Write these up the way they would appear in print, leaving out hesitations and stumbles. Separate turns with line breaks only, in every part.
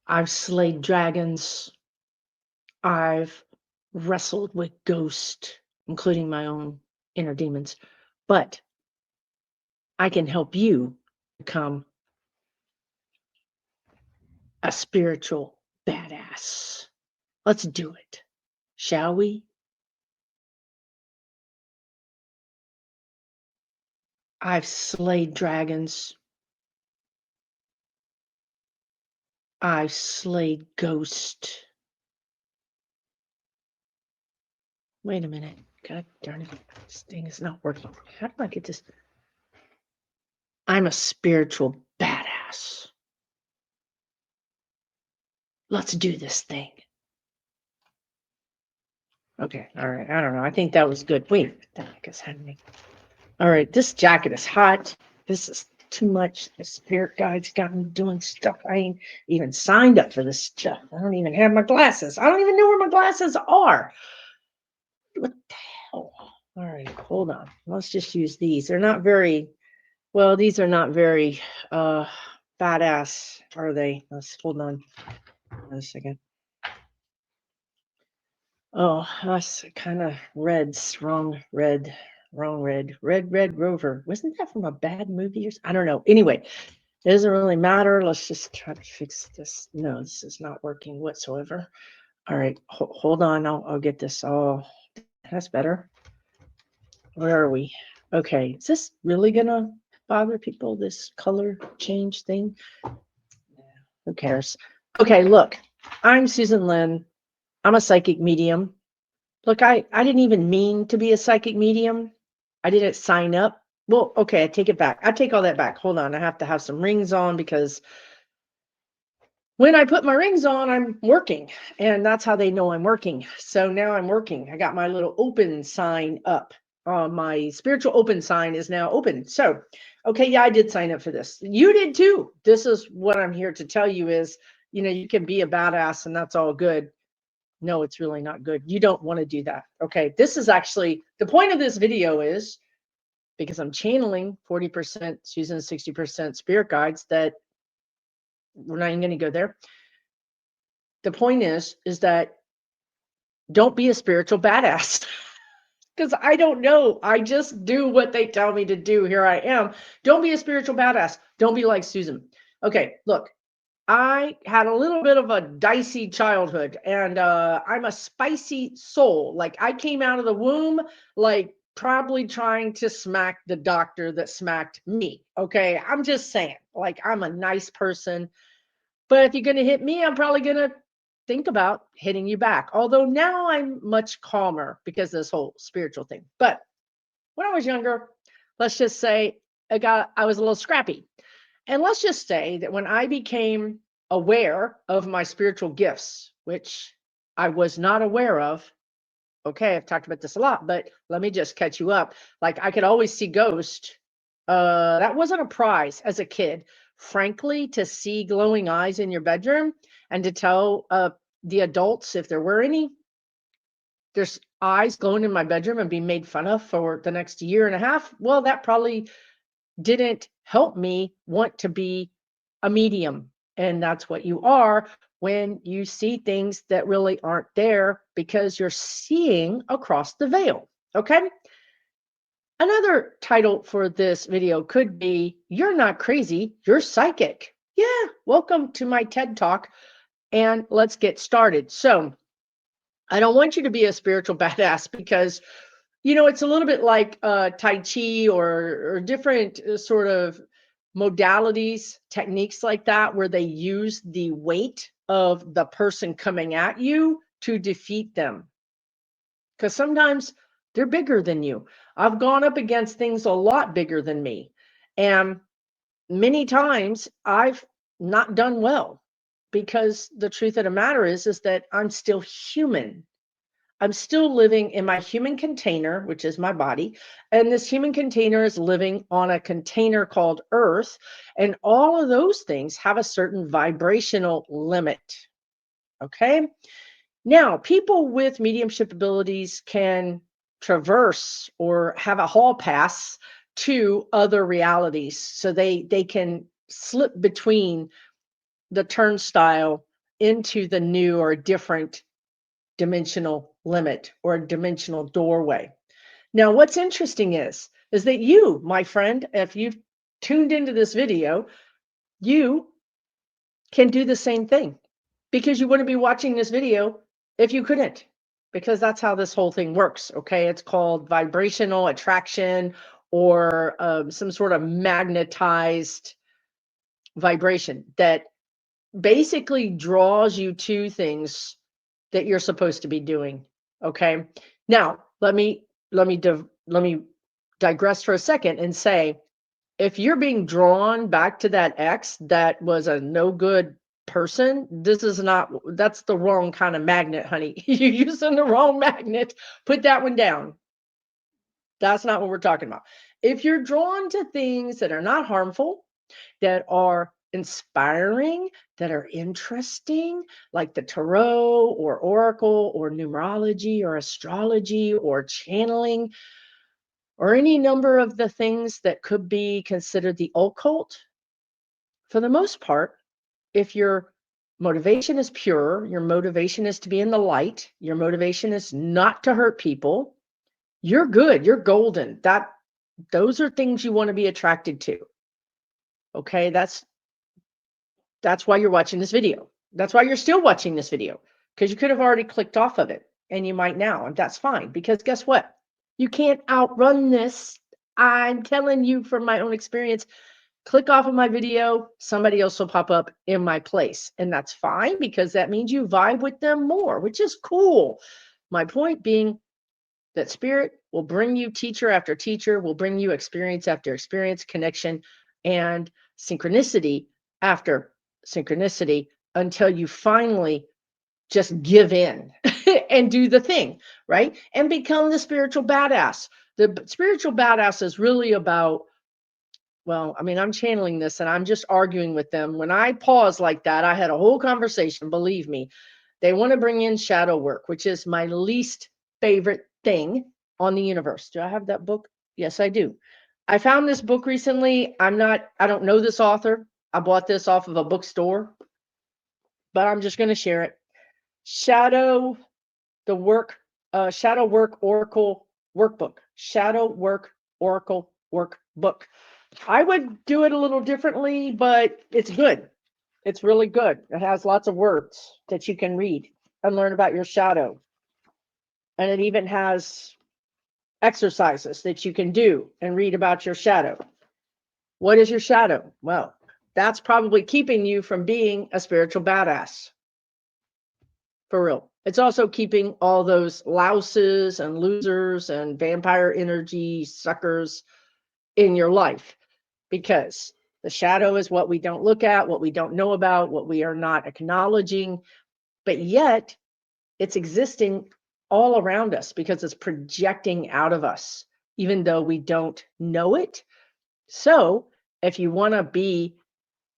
I've slayed dragons. I've wrestled with ghosts, including my own inner demons. But I can help you become a spiritual badass. Let's do it, shall we? I've slayed dragons. I've slayed ghosts. Wait a minute. God darn it. This thing is not working. How do I get this? I'm a spiritual badass. Let's do this thing. Okay. All right. I don't know. I think that was good. Wait, what the heck is happening? All right. This jacket is hot. This is too much. The spirit guide's got me doing stuff. I ain't even signed up for this stuff. I don't even have my glasses. I don't even know where my glasses are. What the hell? All right. Hold on. Let's just use these. They're not very, well, these are not very badass, are they? Let's hold on a second. Oh, that's kind of reds. Wrong red. Red Rover. Wasn't that from a bad movie? I don't know. Anyway, it doesn't really matter. Let's just try to fix this. No, this is not working whatsoever. All right, hold on. I'll get this. Oh, that's better. Where are we? Okay, is this really gonna bother people? This color change thing? Who cares? Okay, look, I'm Susan Lynn. I'm a psychic medium. Look, I didn't even mean to be a psychic medium. I didn't sign up. Well, okay, I take it back. I take all that back. Hold on. I have to have some rings on because when I put my rings on, I'm working. And that's how they know I'm working. So now I'm working. I got my little open sign up. My spiritual open sign is now open. So, okay, yeah, I did sign up for this. You did too. This is what I'm here to tell you is, you can be a badass and that's all good. No, it's really not good. You don't want to do that. Okay. This is actually the point of this video is because I'm channeling 40% Susan, 60% spirit guides that we're not even going to go there. The point is that don't be a spiritual badass because I don't know. I just do what they tell me to do. Here I am. Don't be a spiritual badass. Don't be like Susan. Okay. Look, I had a little bit of a dicey childhood and I'm a spicy soul. Like I came out of the womb, like probably trying to smack the doctor that smacked me. Okay. I'm just saying, like, I'm a nice person, but if you're going to hit me, I'm probably going to think about hitting you back. Although now I'm much calmer because of this whole spiritual thing. But when I was younger, let's just say I was a little scrappy. And let's just say that when I became aware of my spiritual gifts, which I was not aware of, okay, I've talked about this a lot, but let me just catch you up. Like I could always see ghosts. That wasn't a prize as a kid. Frankly, to see glowing eyes in your bedroom and to tell the adults, if there were any, there's eyes glowing in my bedroom and being made fun of for the next year and a half. Well, that probably didn't help me want to be a medium. And that's what you are when you see things that really aren't there because you're seeing across the veil. Okay. Another title for this video could be You're Not Crazy, You're Psychic. Yeah. Welcome to my TED Talk. And let's get started. So, I don't want you to be a spiritual badass because it's a little bit like Tai Chi or different sort of modalities, techniques like that, where they use the weight of the person coming at you to defeat them. Because sometimes they're bigger than you. I've gone up against things a lot bigger than me. And many times I've not done well because the truth of the matter is that I'm still human. I'm still living in my human container, which is my body. And this human container is living on a container called Earth. And all of those things have a certain vibrational limit. Okay. Now, people with mediumship abilities can traverse or have a hall pass to other realities. So they can slip between the turnstile into the new or different dimensional limit or dimensional doorway. Now, what's interesting is that you, my friend, if you've tuned into this video, you can do the same thing, because you wouldn't be watching this video if you couldn't, because that's how this whole thing works. Okay. It's called vibrational attraction, or some sort of magnetized vibration that basically draws you to things that you're supposed to be doing. Okay. Now, let me digress for a second and say, if you're being drawn back to that ex that was a no good person, that's the wrong kind of magnet, honey. You're using the wrong magnet. Put that one down. That's not what we're talking about. If you're drawn to things that are not harmful, that are inspiring, that are interesting, like the tarot or oracle or numerology or astrology or channeling, or any number of the things that could be considered the occult, for the most part, if your motivation is pure, your motivation is to be in the light, your motivation is not to hurt people, you're good, you're golden. Those are things you want to be attracted to. Okay, that's why you're watching this video. That's why you're still watching this video, because you could have already clicked off of it, and you might now, and that's fine, because guess what? You can't outrun this. I'm telling you from my own experience. Click off of my video, somebody else will pop up in my place. And that's fine, because that means you vibe with them more, which is cool. My point being that spirit will bring you teacher after teacher, will bring you experience after experience, connection, and synchronicity after synchronicity, until you finally just give in and do the thing, right? And become the spiritual badass. The spiritual badass is really about, well, I mean, I'm channeling this and I'm just arguing with them. When I pause like that, I had a whole conversation. Believe me, they want to bring in shadow work, which is my least favorite thing on the universe. Do I have that book? Yes, I do. I found this book recently. I don't know this author. I bought this off of a bookstore, but I'm just going to share it. Shadow Work Oracle Workbook. Shadow Work Oracle Workbook. I would do it a little differently, but it's good. It's really good. It has lots of words that you can read and learn about your shadow. And it even has exercises that you can do and read about your shadow. What is your shadow? Well, that's probably keeping you from being a spiritual badass. For real. It's also keeping all those louses and losers and vampire energy suckers in your life, because the shadow is what we don't look at, what we don't know about, what we are not acknowledging, but yet it's existing all around us because it's projecting out of us, even though we don't know it. So if you want to be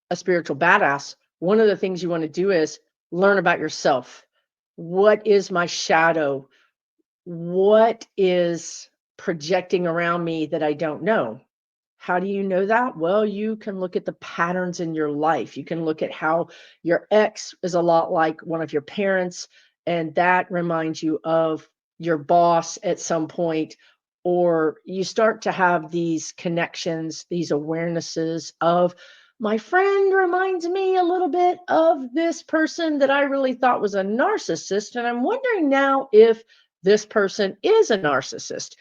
a spiritual badass, one of the things you want to do is learn about yourself. What is my shadow? What is projecting around me that I don't know? How do you know that? Well, you can look at the patterns in your life. You can look at how your ex is a lot like one of your parents, and that reminds you of your boss at some point, or you start to have these connections, these awarenesses of, my friend reminds me a little bit of this person that I really thought was a narcissist, and I'm wondering now if this person is a narcissist.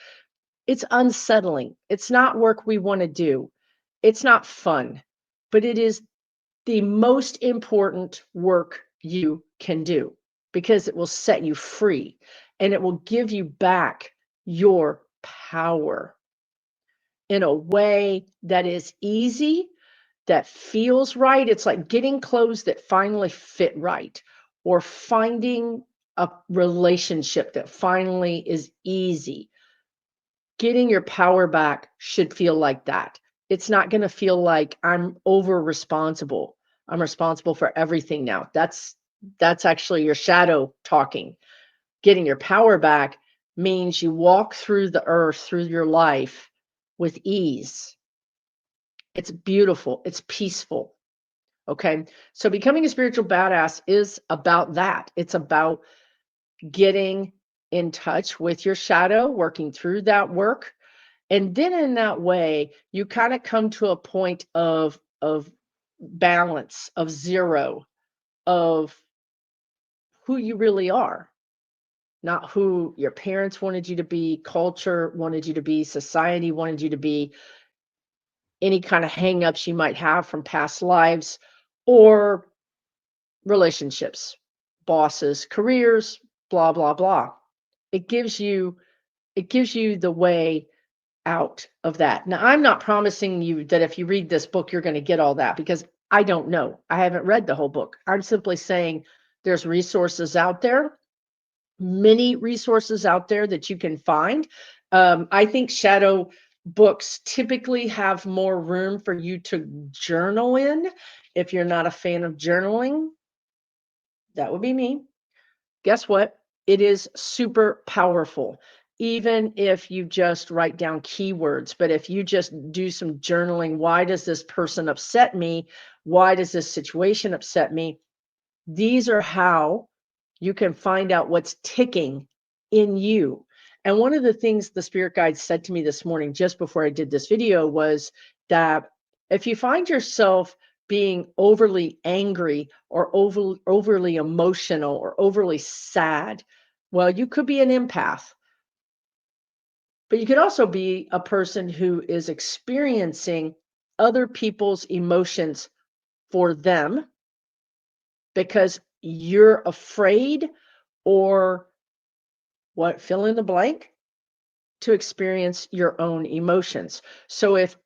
It's unsettling. It's not work we want to do. It's not fun, but it is the most important work you can do, because it will set you free and it will give you back your power in a way that is easy, that feels right. It's like getting clothes that finally fit right, or finding a relationship that finally is easy. Getting your power back should feel like that. It's not going to feel like I'm over responsible. I'm responsible for everything now. That's actually your shadow talking. Getting your power back means you walk through the earth, through your life with ease. It's beautiful. It's peaceful. Okay. So becoming a spiritual badass is about that. It's about getting in touch with your shadow, working through that work. And then in that way, you kind of come to a point of balance, of zero, of who you really are, not who your parents wanted you to be, culture wanted you to be, society wanted you to be, any kind of hangups you might have from past lives, or relationships, bosses, careers, blah, blah, blah. It gives you the way out of that. Now, I'm not promising you that if you read this book, you're going to get all that, because I don't know. I haven't read the whole book. I'm simply saying there's resources out there, many resources out there that you can find. I think shadow books typically have more room for you to journal in. If you're not a fan of journaling, that would be me. Guess what? It is super powerful. Even if you just write down keywords, but if you just do some journaling, why does this person upset me? Why does this situation upset me? These are how you can find out what's ticking in you. And one of the things the spirit guide said to me this morning, just before I did this video, was that if you find yourself being overly angry or overly emotional or overly sad, well, you could be an empath, but you could also be a person who is experiencing other people's emotions for them because you're afraid, or what, fill in the blank, to experience your own emotions. So if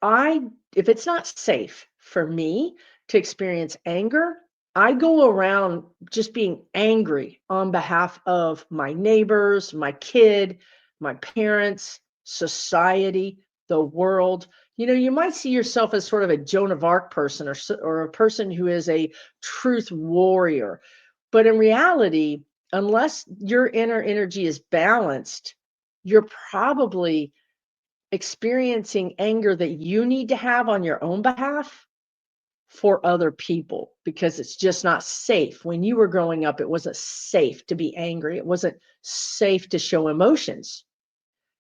it's not safe for me to experience anger, I go around just being angry on behalf of my neighbors, my kid, my parents, society, the world. You know, you might see yourself as sort of a Joan of Arc person, or a person who is a truth warrior. But in reality, unless your inner energy is balanced, you're probably experiencing anger that you need to have on your own behalf for other people, because it's just not safe. When you were growing up, it wasn't safe to be angry. It wasn't safe to show emotions.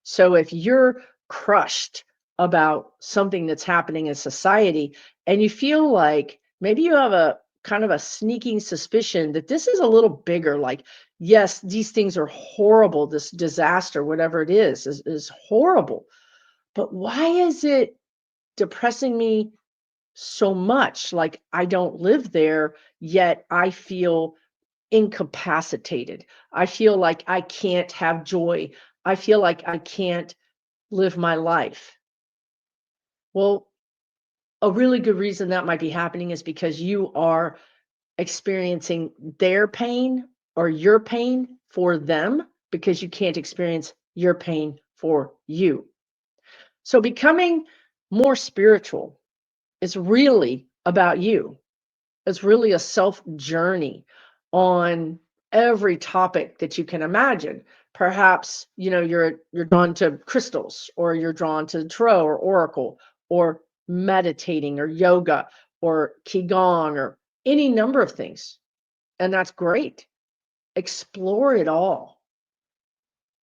So if you're crushed about something that's happening in society, and you feel like maybe you have a kind of a sneaking suspicion that this is a little bigger, like, yes, these things are horrible, this disaster, whatever it is horrible. But why is it depressing me so much? Like, I don't live there, yet I feel incapacitated. I feel like I can't have joy. I feel like I can't live my life. Well, a really good reason that might be happening is because you are experiencing their pain or your pain for them, because you can't experience your pain for you. So becoming more spiritual is really about you. It's really a self journey on every topic that you can imagine. Perhaps, you know, you're drawn to crystals, or you're drawn to tarot or oracle, or meditating, or yoga, or qigong, or any number of things. And that's great. Explore it all.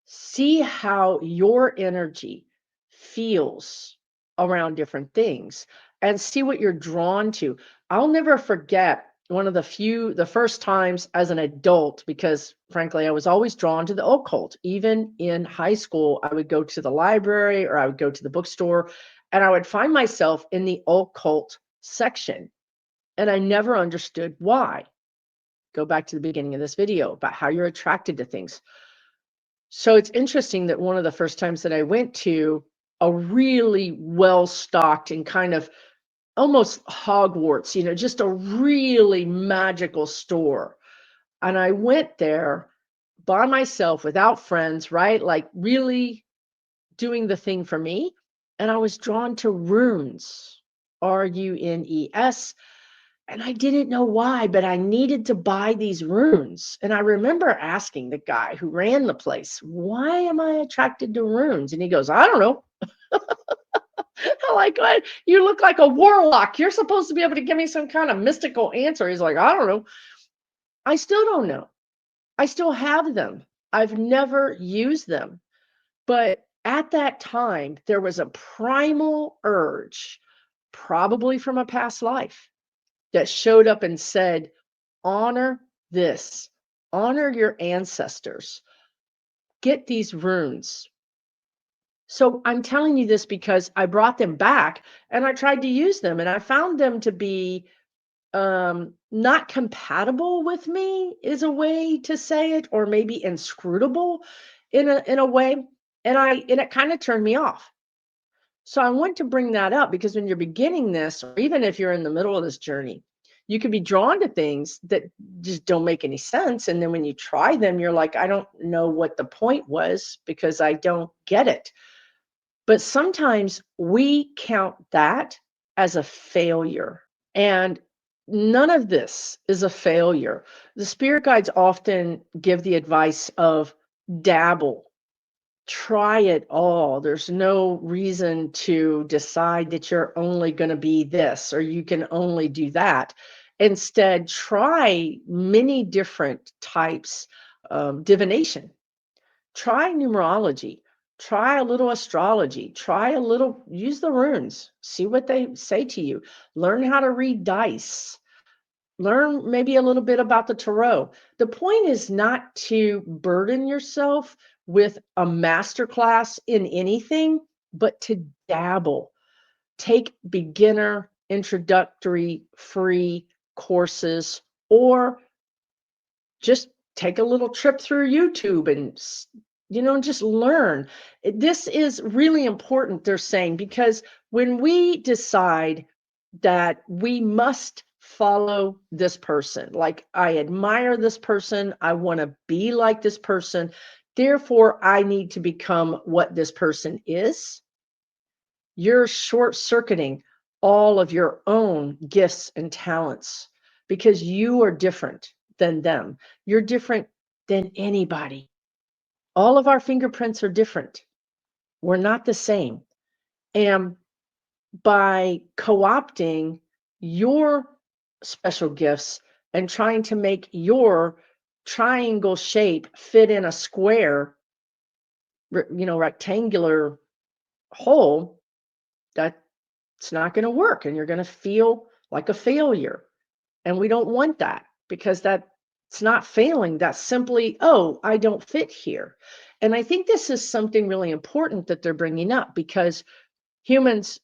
See how your energy feels around different things, and see what you're drawn to. I'll never forget one of the first times as an adult, because frankly, I was always drawn to the occult. Even in high school, I would go to the library, or I would go to the bookstore, and I would find myself in the occult section. And I never understood why. Go back to the beginning of this video about how you're attracted to things. So it's interesting that one of the first times that I went to a really well-stocked and kind of almost Hogwarts, you know, just a really magical store. And I went there by myself without friends, right? Like really doing the thing for me. And I was drawn to runes, runes. And I didn't know why, but I needed to buy these runes. And I remember asking the guy who ran the place, why am I attracted to runes? And he goes, I don't know. I'm like, what? You look like a warlock. You're supposed to be able to give me some kind of mystical answer. He's like, I don't know. I still don't know. I still have them. I've never used them. But at that time, there was a primal urge, probably from a past life, that showed up and said, honor this, honor your ancestors, get these runes. So I'm telling you this because I brought them back and I tried to use them and I found them to be not compatible with me is a way to say it, or maybe inscrutable in a way. And it kind of turned me off. So I want to bring that up because when you're beginning this, or even if you're in the middle of this journey, you can be drawn to things that just don't make any sense. And then when you try them, you're like, I don't know what the point was because I don't get it. But sometimes we count that as a failure. And none of this is a failure. The spirit guides often give the advice of dabble, try it all. There's no reason to decide that you're only going to be this or you can only do that. Instead, try many different types of divination. Try numerology, try a little astrology, try a little, use the runes, see what they say to you, learn how to read dice, learn maybe a little bit about the tarot. The point is not to burden yourself with a masterclass in anything, but to dabble. Take beginner, introductory, free courses, or just take a little trip through YouTube and just learn. This is really important, they're saying, because when we decide that we must follow this person, like I admire this person, I want to be like this person, therefore I need to become what this person is, you're short circuiting all of your own gifts and talents because you are different than them. You're different than anybody. All of our fingerprints are different. We're not the same. And by co-opting your special gifts and trying to make your triangle shape fit in a square, rectangular hole, that's not going to work. And you're going to feel like a failure. And we don't want that because that's not failing. That's simply, oh, I don't fit here. And I think this is something really important that they're bringing up because humans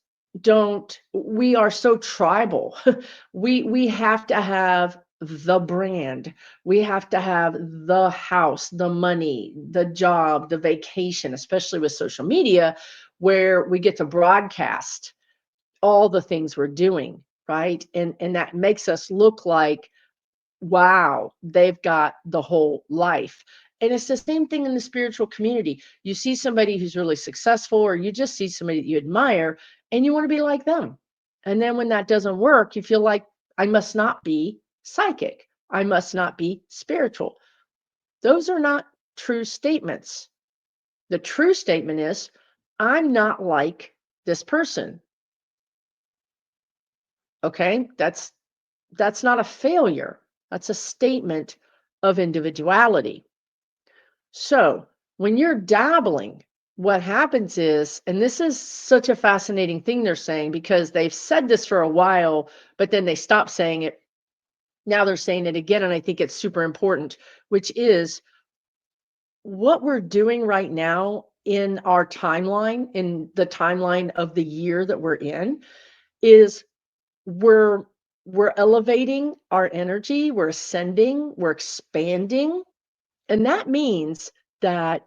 we are so tribal. We have to have the brand. We have to have the house, the money, the job, the vacation, especially with social media, where we get to broadcast all the things we're doing, right? And that makes us look like, wow, they've got the whole life. And it's the same thing in the spiritual community. You see somebody who's really successful, or you just see somebody that you admire, and you want to be like them. And then when that doesn't work, you feel like, I must not be psychic. I must not be spiritual. Those are not true statements. The true statement is, I'm not like this person. Okay, that's not a failure. That's a statement of individuality. So when you're dabbling, what happens is, and this is such a fascinating thing they're saying because they've said this for a while, but then they stopped saying it. Now they're saying it again, and I think it's super important, which is what we're doing right now in our timeline, in the timeline of the year that we're in, is we're elevating our energy, we're ascending, we're expanding. And that means that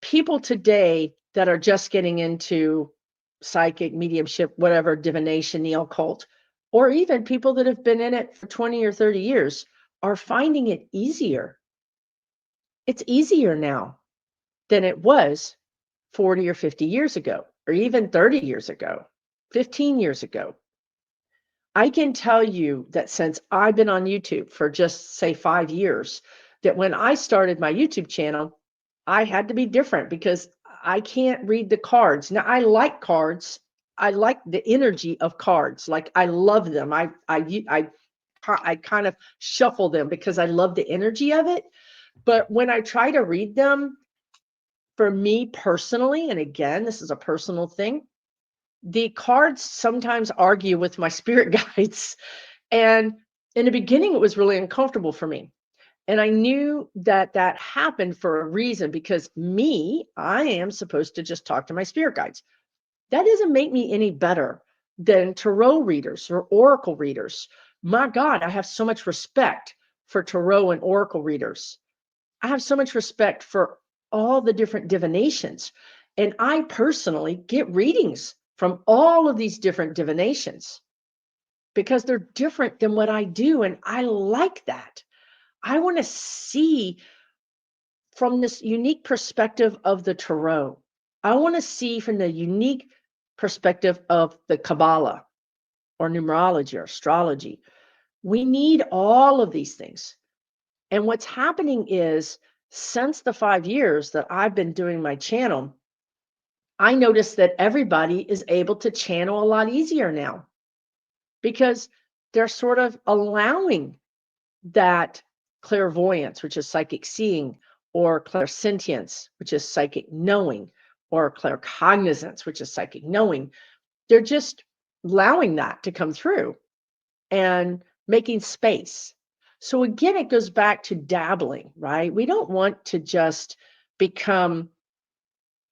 people today that are just getting into psychic, mediumship, whatever, divination, the occult, or even people that have been in it for 20 or 30 years are finding it easier. It's easier now than it was 40 or 50 years ago, or even 30 years ago, 15 years ago. I can tell you that since I've been on YouTube for just say 5 years, that when I started my YouTube channel, I had to be different because I can't read the cards. Now I like cards. I like the energy of cards. Like I love them. I kind of shuffle them because I love the energy of it. But when I try to read them, for me personally, and again, this is a personal thing, the cards sometimes argue with my spirit guides. And in the beginning, it was really uncomfortable for me. And I knew that that happened for a reason because I am supposed to just talk to my spirit guides. That doesn't make me any better than tarot readers or oracle readers. My God, I have so much respect for tarot and oracle readers. I have so much respect for all the different divinations. And I personally get readings from all of these different divinations because they're different than what I do. And I like that. I want to see from this unique perspective of the tarot. I want to see from the unique perspective of the Kabbalah or numerology or astrology. We need all of these things. And what's happening is since the 5 years that I've been doing my channel, I noticed that everybody is able to channel a lot easier now because they're sort of allowing that clairvoyance, which is psychic seeing, or clairsentience, which is psychic knowing, or claircognizance, which is psychic knowing. They're just allowing that to come through and making space. So again, it goes back to dabbling, right? We don't want to just become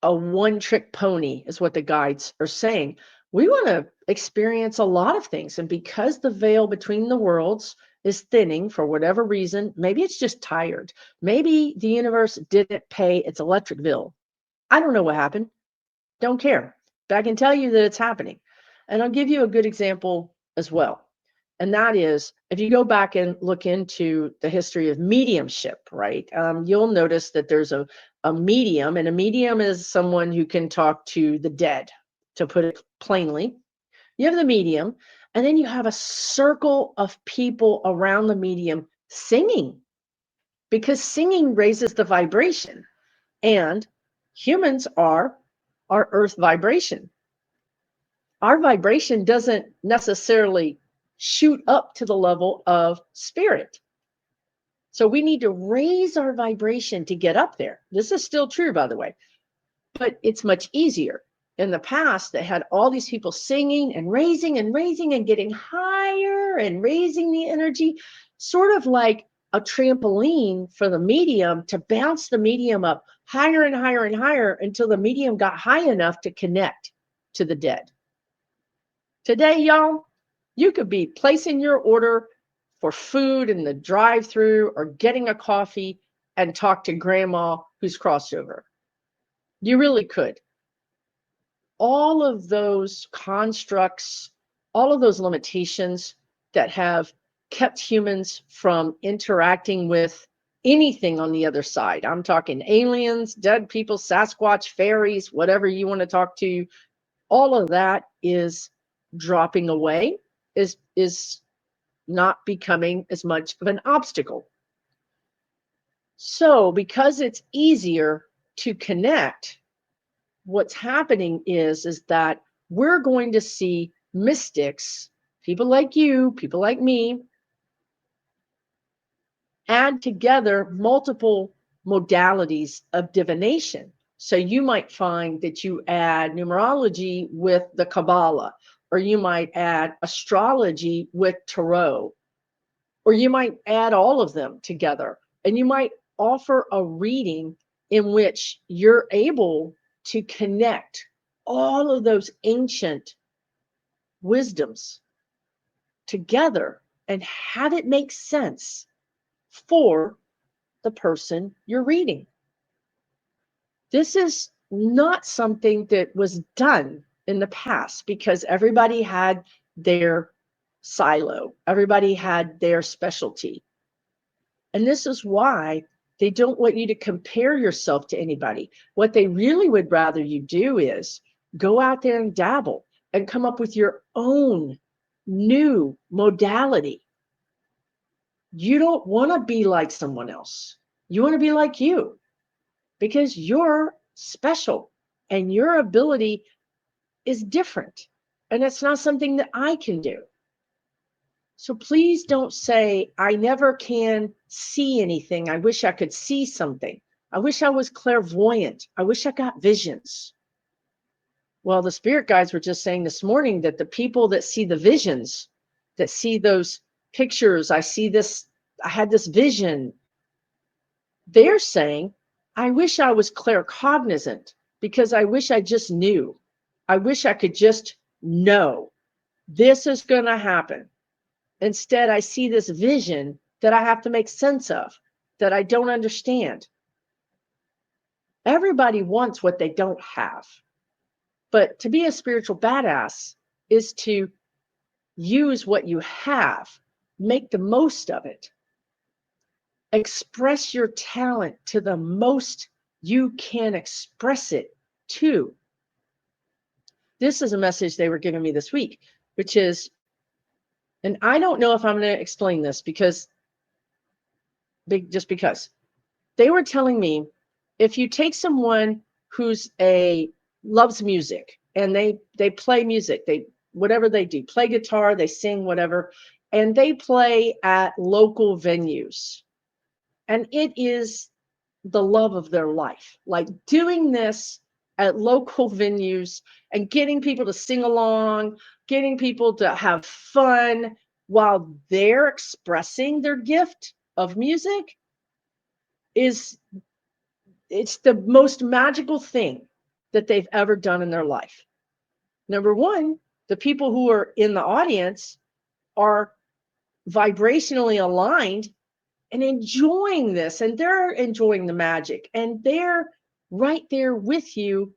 a one-trick pony, is what the guides are saying. We want to experience a lot of things. And because the veil between the worlds is thinning for whatever reason, maybe it's just tired. Maybe the universe didn't pay its electric bill. I don't know what happened. Don't care. But I can tell you that it's happening. And I'll give you a good example as well. And that is, if you go back and look into the history of mediumship, right, you'll notice that there's a medium, and a medium is someone who can talk to the dead, to put it plainly. You have the medium, and then you have a circle of people around the medium singing, because singing raises the vibration, and humans are our earth vibration. Our vibration doesn't necessarily shoot up to the level of spirit. So we need to raise our vibration to get up there. This is still true, by the way, but it's much easier. In the past, they had all these people singing and raising and getting higher and raising the energy, sort of like a trampoline for the medium to bounce the medium up higher and higher and higher until the medium got high enough to connect to the dead. Today, y'all, you could be placing your order for food in the drive-through or getting a coffee and talk to grandma who's crossed over. You really could. All of those constructs, all of those limitations that have kept humans from interacting with anything on the other side. I'm talking aliens, dead people, Sasquatch, fairies, whatever you want to talk to. All of that is dropping away, is not becoming as much of an obstacle. So because it's easier to connect, what's happening is that we're going to see mystics, people like you, people like me, add together multiple modalities of divination. So you might find that you add numerology with the Kabbalah, or you might add astrology with tarot, or you might add all of them together. And you might offer a reading in which you're able to connect all of those ancient wisdoms together and have it make sense for the person you're reading. This is not something that was done in the past because everybody had their silo, everybody had their specialty. And this is why they don't want you to compare yourself to anybody. What they really would rather you do is go out there and dabble and come up with your own new modality. You don't want to be like someone else. You want to be like you because you're special and your ability is different. And it's not something that I can do. So please don't say, I never can see anything. I wish I could see something. I wish I was clairvoyant. I wish I got visions. Well, the spirit guides were just saying this morning that the people that see the visions, that see those pictures, I had this vision, they're saying, I wish I was claircognizant because I wish I just knew. I wish I could just know this is going to happen. Instead, I see this vision that I have to make sense of, that I don't understand. Everybody wants what they don't have. But to be a spiritual badass is to use what you have, make the most of it, express your talent to the most you can express it to. This is a message they were giving me this week, which is, and I don't know if I'm going to explain this just because they were telling me, if you take someone who's loves music and they play music, whatever they do, play guitar, they sing, whatever, and they play at local venues, and it is the love of their life, like doing this at local venues and getting people to sing along, getting people to have fun while they're expressing their gift of music, it's the most magical thing that they've ever done in their life. Number one, the people who are in the audience are vibrationally aligned and enjoying this, and they're enjoying the magic, and they're right there with you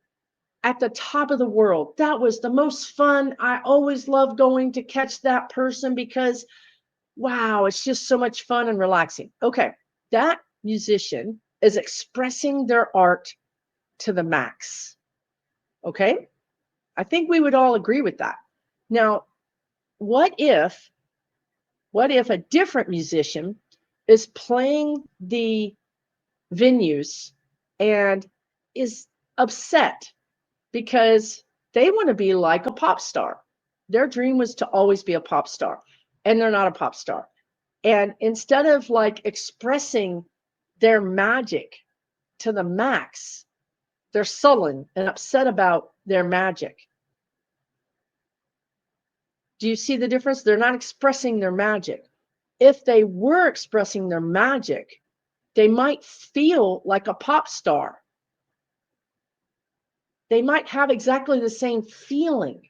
at the top of the world. That was the most fun. I always love going to catch that person because, wow, it's just so much fun and relaxing. Okay, that musician is expressing their art to the max. Okay, I think we would all agree with that. Now, what if a different musician is playing the venues and is upset because they want to be like a pop star? Their dream was to always be a pop star, and they're not a pop star. And instead of like expressing their magic to the max, they're sullen and upset about their magic. Do you see the difference? They're not expressing their magic. If they were expressing their magic, they might feel like a pop star. They might have exactly the same feeling,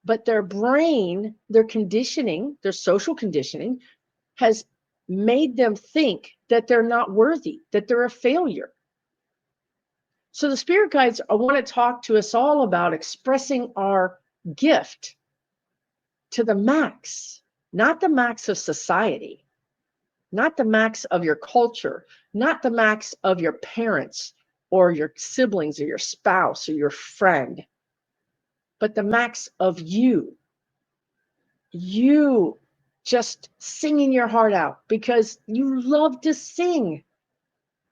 but their brain, their conditioning, their social conditioning has made them think that they're not worthy, that they're a failure. So the spirit guides want to talk to us all about expressing our gift to the max, not the max of society, not the max of your culture, not the max of your parents or your siblings or your spouse or your friend, but the max of you. You just singing your heart out because you love to sing.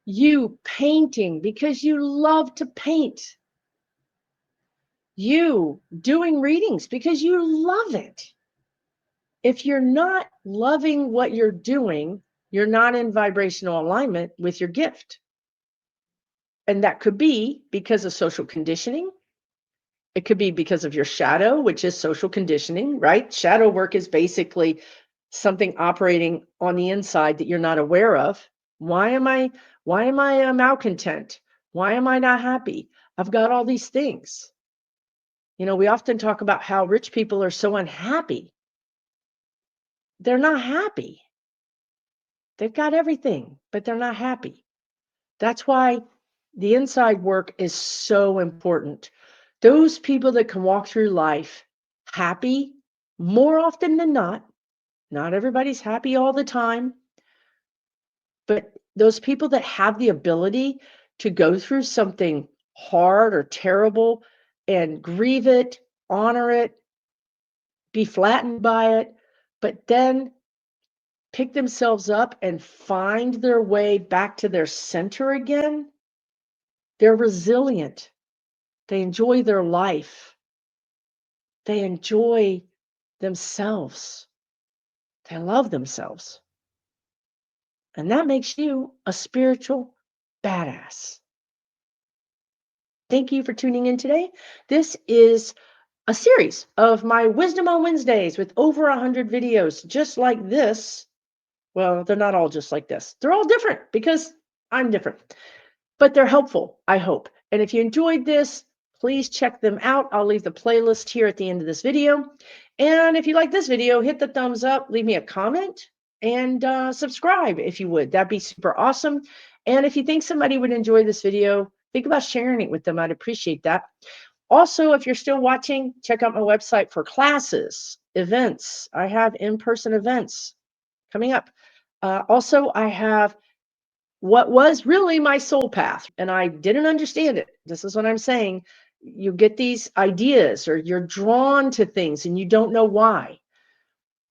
You painting because you love to paint. You doing readings because you love it. If you're not loving what you're doing, you're not in vibrational alignment with your gift. And that could be because of social conditioning. It could be because of your shadow, which is social conditioning, right? Shadow work is basically something operating on the inside that you're not aware of. Why am I malcontent? Why am I not happy? I've got all these things. You know, we often talk about how rich people are so unhappy. They're not happy. They've got everything, but they're not happy. That's why the inside work is so important. Those people that can walk through life happy more often than not everybody's happy all the time, but those people that have the ability to go through something hard or terrible and grieve it, honor it, be flattened by it, but then pick themselves up and find their way back to their center again, they're resilient. They enjoy their life. They enjoy themselves. They love themselves. And that makes you a spiritual badass. Thank you for tuning in today. This is a series of my Wisdom on Wednesdays with over 100 videos just like this. Well, they're not all just like this. They're all different because I'm different, but they're helpful, I hope. And if you enjoyed this, please check them out. I'll leave the playlist here at the end of this video. And if you like this video, hit the thumbs up, leave me a comment, and subscribe if you would. That'd be super awesome. And if you think somebody would enjoy this video, think about sharing it with them. I'd appreciate that. Also, if you're still watching, check out my website for classes, events. I have in-person events coming up. Also, I have what was really my soul path, and I didn't understand it. This is what I'm saying. You get these ideas or you're drawn to things and you don't know why.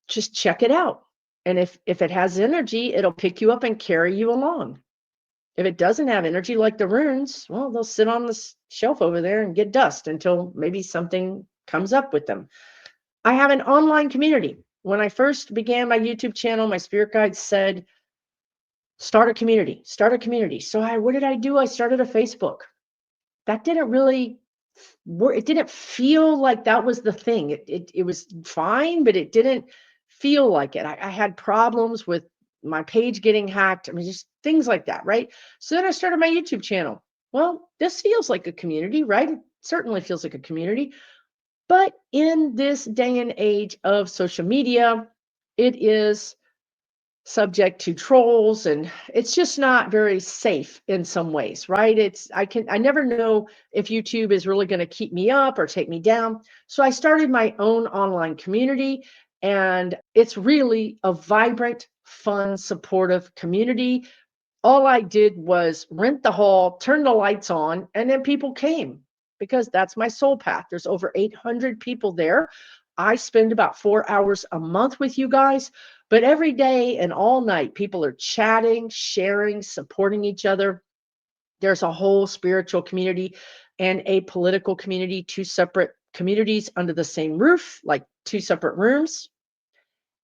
Just check it out. And if it has energy, it'll pick you up and carry you along. If it doesn't have energy, like the runes, well, they'll sit on the shelf over there and get dust until maybe something comes up with them. I have an online community. When I first began my YouTube channel, my spirit guide said, start a community, start a community. So what did I do? I started a Facebook. That didn't really work. It didn't feel like that was the thing. It was fine, but it didn't feel like it. I had problems with my page getting hacked. I mean, just things like that, right? So then I started my YouTube channel. Well, this feels like a community, right? It certainly feels like a community. But in this day and age of social media, it is subject to trolls, and it's just not very safe in some ways, right? I never know if YouTube is really going to keep me up or take me down. So I started my own online community, and it's really a vibrant, fun, supportive community. All I did was rent the hall, turn the lights on, and then people came because that's my soul path. There's over 800 people there. I spend about 4 hours a month with you guys, but every day and all night, people are chatting, sharing, supporting each other. There's a whole spiritual community and a political community, two separate communities under the same roof, like two separate rooms.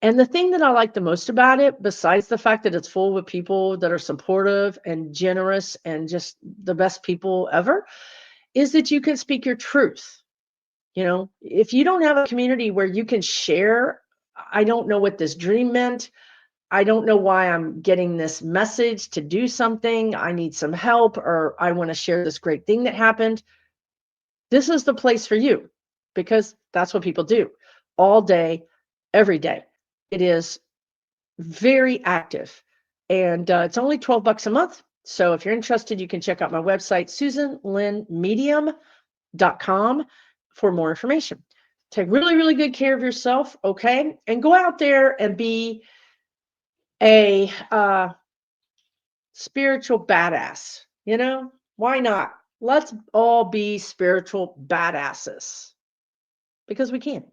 And the thing that I like the most about it, besides the fact that it's full with people that are supportive and generous and just the best people ever, is that you can speak your truth. You know, if you don't have a community where you can share, I don't know what this dream meant. I don't know why I'm getting this message to do something. I need some help, or I want to share this great thing that happened. This is the place for you because that's what people do all day, every day. It is very active, and it's only $12 a month. So if you're interested, you can check out my website, SusanLynnMedium.com, for more information. Take really, really good care of yourself, okay? And go out there and be a spiritual badass. You know, why not? Let's all be spiritual badasses because we can.